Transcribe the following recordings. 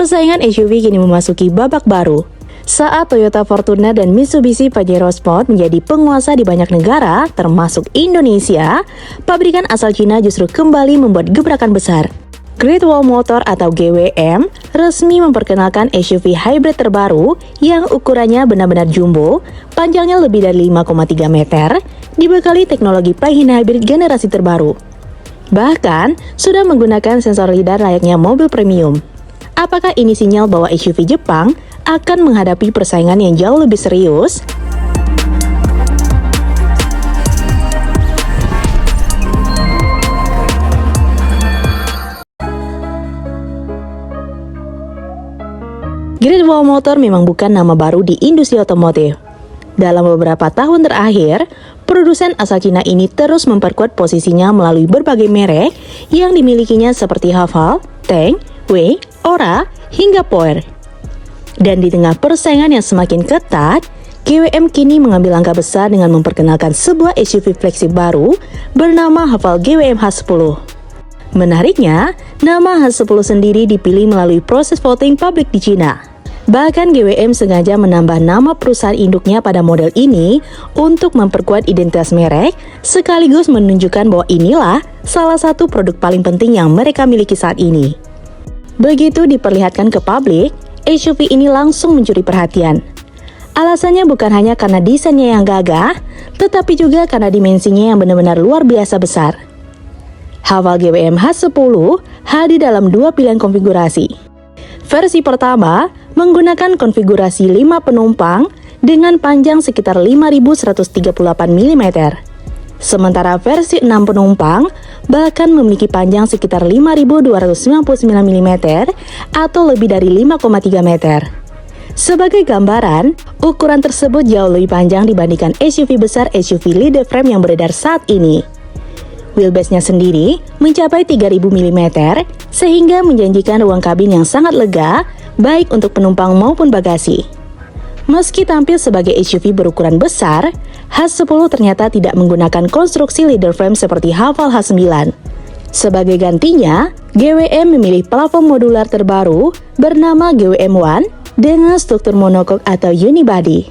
Persaingan SUV kini memasuki babak baru. Saat Toyota Fortuner dan Mitsubishi Pajero Sport menjadi penguasa di banyak negara, termasuk Indonesia, pabrikan asal Cina justru kembali membuat gebrakan besar. Great Wall Motor atau GWM resmi memperkenalkan SUV hybrid terbaru yang ukurannya benar-benar jumbo, panjangnya lebih dari 5,3 meter, dibekali teknologi plug-in hybrid generasi terbaru. Bahkan, sudah menggunakan sensor lidar layaknya mobil premium. Apakah ini sinyal bahwa SUV Jepang akan menghadapi persaingan yang jauh lebih serius? Great Wall Motor memang bukan nama baru di industri otomotif. Dalam beberapa tahun terakhir, produsen asal Cina ini terus memperkuat posisinya melalui berbagai merek yang dimilikinya seperti Haval, Tang, Wei, Ora, hingga Power. Dan di tengah persaingan yang semakin ketat, GWM kini mengambil langkah besar dengan memperkenalkan sebuah SUV flagship baru bernama Haval GWM H10. Menariknya, nama H10 sendiri dipilih melalui proses voting publik di Cina. Bahkan GWM sengaja menambah nama perusahaan induknya pada model ini untuk memperkuat identitas merek, sekaligus menunjukkan bahwa inilah salah satu produk paling penting yang mereka miliki saat ini. Begitu diperlihatkan ke publik, SUV ini langsung mencuri perhatian. Alasannya bukan hanya karena desainnya yang gagah, tetapi juga karena dimensinya yang benar-benar luar biasa besar. Haval GWM H10 hadir dalam dua pilihan konfigurasi. Versi pertama menggunakan konfigurasi 5 penumpang dengan panjang sekitar 5.138 mm. Sementara versi 6 penumpang bahkan memiliki panjang sekitar 5.299 mm atau lebih dari 5,3 meter. Sebagai gambaran, ukuran tersebut jauh lebih panjang dibandingkan SUV besar SUV leather frame yang beredar saat ini. Wheelbase-nya sendiri mencapai 3.000 mm sehingga menjanjikan ruang kabin yang sangat lega, baik untuk penumpang maupun bagasi. Meski tampil sebagai SUV berukuran besar, H10 ternyata tidak menggunakan konstruksi leather frame seperti Haval H9. Sebagai gantinya, GWM memilih platform modular terbaru bernama GWM One dengan struktur monocoque atau unibody.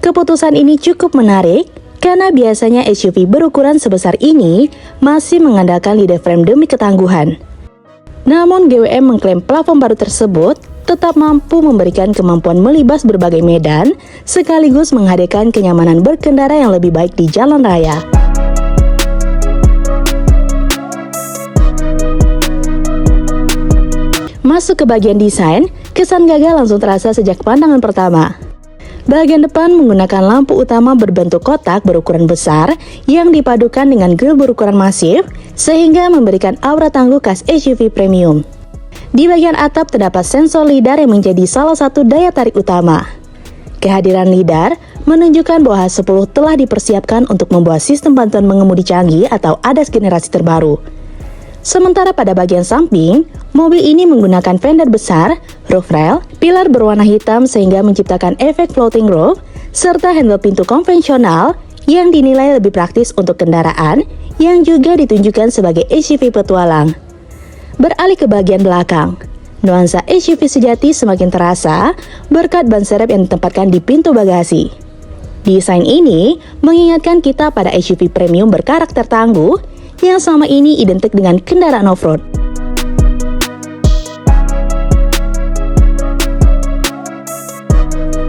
Keputusan ini cukup menarik karena biasanya SUV berukuran sebesar ini masih mengandalkan leather frame demi ketangguhan. Namun GWM mengklaim platform baru tersebut tetap mampu memberikan kemampuan melibas berbagai medan, sekaligus menghadirkan kenyamanan berkendara yang lebih baik di jalan raya. Masuk ke bagian desain, kesan gagah langsung terasa sejak pandangan pertama. Bagian depan menggunakan lampu utama berbentuk kotak berukuran besar yang dipadukan dengan grill berukuran masif, sehingga memberikan aura tangguh khas SUV premium. Di bagian atap terdapat sensor lidar yang menjadi salah satu daya tarik utama. Kehadiran lidar menunjukkan bahwa H10 telah dipersiapkan untuk membawa sistem bantuan mengemudi canggih atau ADAS generasi terbaru. Sementara pada bagian samping, mobil ini menggunakan fender besar, roof rail, pilar berwarna hitam sehingga menciptakan efek floating roof, serta handle pintu konvensional yang dinilai lebih praktis untuk kendaraan yang juga ditunjukkan sebagai SUV petualang. Beralih ke bagian belakang, nuansa SUV sejati semakin terasa berkat ban serep yang ditempatkan di pintu bagasi. Desain ini mengingatkan kita pada SUV premium berkarakter tangguh yang selama ini identik dengan kendaraan off-road.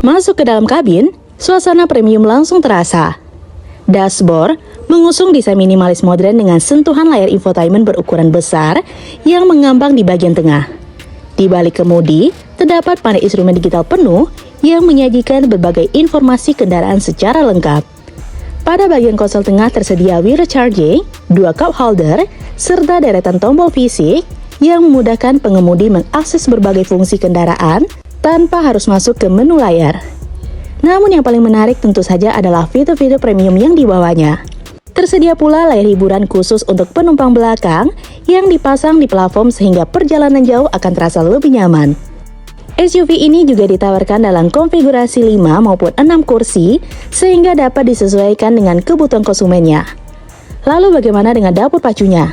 Masuk ke dalam kabin, suasana premium langsung terasa. Dashboard mengusung desain minimalis modern dengan sentuhan layar infotainment berukuran besar yang mengambang di bagian tengah. Di balik kemudi, terdapat panel instrumen digital penuh yang menyajikan berbagai informasi kendaraan secara lengkap. Pada bagian konsol tengah tersedia wheel charging, 2 cup holder, serta deretan tombol fisik yang memudahkan pengemudi mengakses berbagai fungsi kendaraan tanpa harus masuk ke menu layar. Namun yang paling menarik tentu saja adalah fitur-fitur premium yang dibawanya. Tersedia pula layar hiburan khusus untuk penumpang belakang yang dipasang di platform sehingga perjalanan jauh akan terasa lebih nyaman. SUV ini juga ditawarkan dalam konfigurasi 5 maupun 6 kursi sehingga dapat disesuaikan dengan kebutuhan konsumennya. Lalu bagaimana dengan dapur pacunya?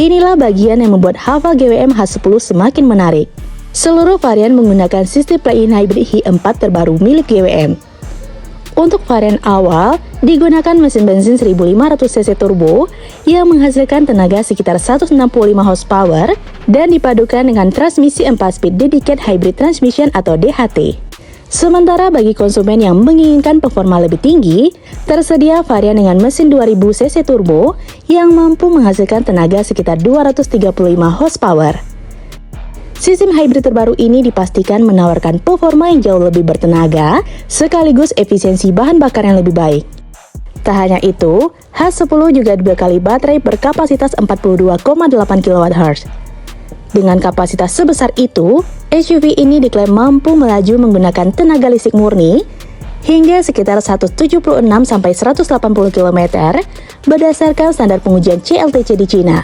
Inilah bagian yang membuat Haval GWM H10 semakin menarik. Seluruh varian menggunakan sistem plug-in hybrid Hi4 terbaru milik GWM. Untuk varian awal, digunakan mesin bensin 1500 cc turbo yang menghasilkan tenaga sekitar 165 horsepower dan dipadukan dengan transmisi 4-speed dedicated hybrid transmission atau DHT. Sementara bagi konsumen yang menginginkan performa lebih tinggi, tersedia varian dengan mesin 2000 cc turbo yang mampu menghasilkan tenaga sekitar 235 horsepower. Sistem hybrid terbaru ini dipastikan menawarkan performa yang jauh lebih bertenaga, sekaligus efisiensi bahan bakar yang lebih baik. Tak hanya itu, H10 juga dibekali baterai berkapasitas 42,8 kWh. Dengan kapasitas sebesar itu, SUV ini diklaim mampu melaju menggunakan tenaga listrik murni hingga sekitar 176-180 km berdasarkan standar pengujian CLTC di Cina.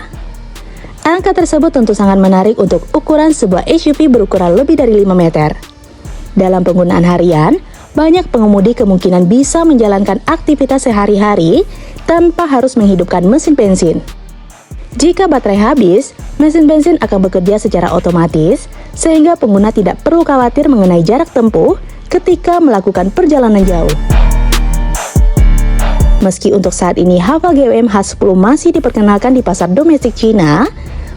Angka tersebut tentu sangat menarik untuk ukuran sebuah SUV berukuran lebih dari 5 meter. Dalam penggunaan harian, banyak pengemudi kemungkinan bisa menjalankan aktivitas sehari-hari tanpa harus menghidupkan mesin bensin. Jika baterai habis, mesin bensin akan bekerja secara otomatis, sehingga pengguna tidak perlu khawatir mengenai jarak tempuh ketika melakukan perjalanan jauh. Meski untuk saat ini Haval GWM H10 masih diperkenalkan di pasar domestik Cina,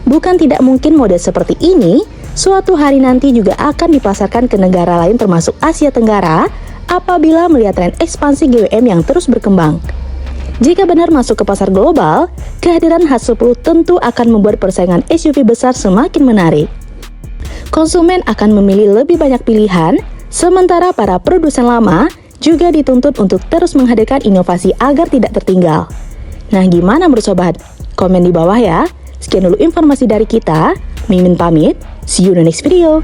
bukan tidak mungkin model seperti ini suatu hari nanti juga akan dipasarkan ke negara lain termasuk Asia Tenggara apabila melihat tren ekspansi GWM yang terus berkembang. Jika benar masuk ke pasar global, kehadiran H10 tentu akan membuat persaingan SUV besar semakin menarik. Konsumen akan memilih lebih banyak pilihan, sementara para produsen lama juga dituntut untuk terus menghadirkan inovasi agar tidak tertinggal. Nah, gimana menurut sobat? Komen di bawah ya. Sekian dulu informasi dari kita. Mimin pamit. See you in the next video.